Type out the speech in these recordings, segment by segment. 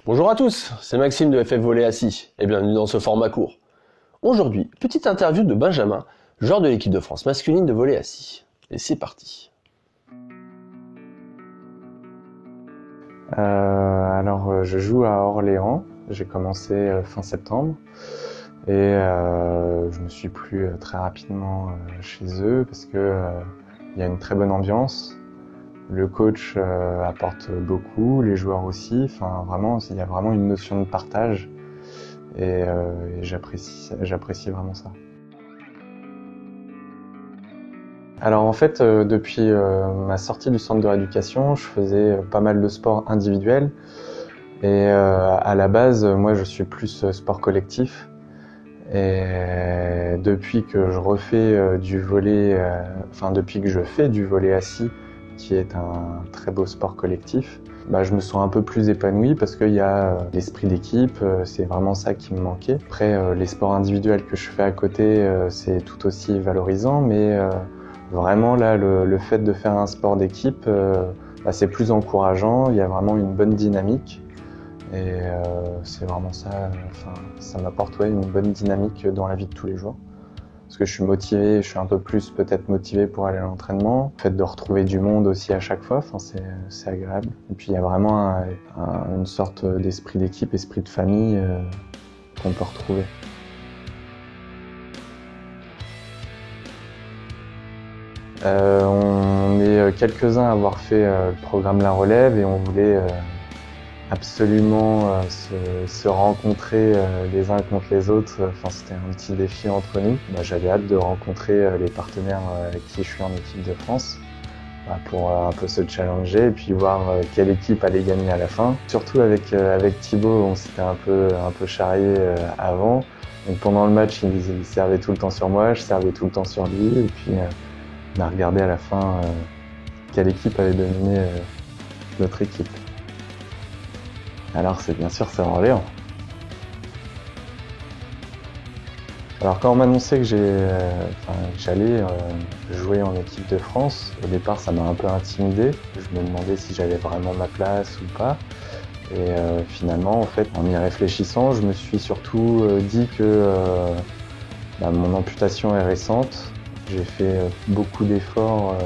Bonjour à tous, c'est Maxime de FF Volley Assis et bienvenue dans ce format court. Aujourd'hui, petite interview de Benjamin, joueur de l'équipe de France masculine de volley assis. Et c'est parti. Je joue à Orléans, j'ai commencé fin septembre et je me suis plu très rapidement chez eux parce que il y a une très bonne ambiance. Le coach apporte beaucoup, les joueurs aussi. Enfin, vraiment, il y a vraiment une notion de partage et j'apprécie vraiment ça. Alors en fait, depuis ma sortie du centre de rééducation, je faisais pas mal de sport individuel et à la base, moi, je suis plus sport collectif. Et depuis que je refais du volley, depuis que je fais du volley assis, qui est un très beau sport collectif, je me sens un peu plus épanoui parce qu'il y a l'esprit d'équipe, c'est vraiment ça qui me manquait. Après, les sports individuels que je fais à côté, c'est tout aussi valorisant, mais vraiment là, le fait de faire un sport d'équipe, c'est plus encourageant, il y a vraiment une bonne dynamique. Et c'est vraiment ça, ça m'apporte une bonne dynamique dans la vie de tous les jours. Parce que je suis motivé, je suis un peu plus peut-être motivé pour aller à l'entraînement. Le fait de retrouver du monde aussi à chaque fois, c'est agréable. Et puis il y a vraiment une sorte d'esprit d'équipe, esprit de famille qu'on peut retrouver. On est quelques-uns à avoir fait le programme La Relève et on voulait absolument se rencontrer les uns contre les autres. C'était un petit défi entre nous. J'avais hâte de rencontrer les partenaires avec qui je suis en équipe de France pour un peu se challenger et puis voir quelle équipe allait gagner à la fin. Surtout avec Thibaut, on s'était un peu charrié avant. Donc pendant le match, il servait tout le temps sur moi, je servais tout le temps sur lui et puis on a regardé à la fin quelle équipe avait dominé notre équipe. Alors bien sûr c'est Orléans. Alors quand on m'a annoncé que j'allais jouer en équipe de France, au départ ça m'a un peu intimidé. Je me demandais si j'avais vraiment ma place ou pas. Et finalement en fait en y réfléchissant, je me suis surtout dit que mon amputation est récente. J'ai fait beaucoup d'efforts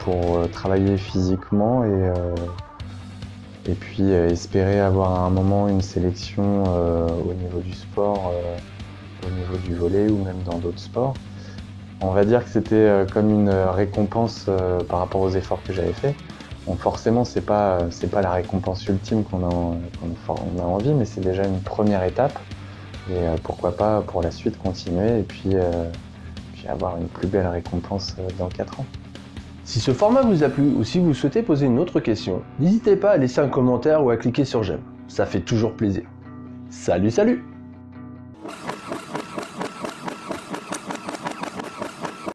pour travailler physiquement et puis espérer avoir à un moment une sélection au niveau du sport, au niveau du volley ou même dans d'autres sports. On va dire que c'était comme une récompense par rapport aux efforts que j'avais faits. Bon, forcément, c'est pas la récompense ultime qu'on a envie, mais c'est déjà une première étape. Et pourquoi pas pour la suite continuer et puis avoir une plus belle récompense dans 4 ans. Si ce format vous a plu ou si vous souhaitez poser une autre question, n'hésitez pas à laisser un commentaire ou à cliquer sur j'aime. Ça fait toujours plaisir. Salut!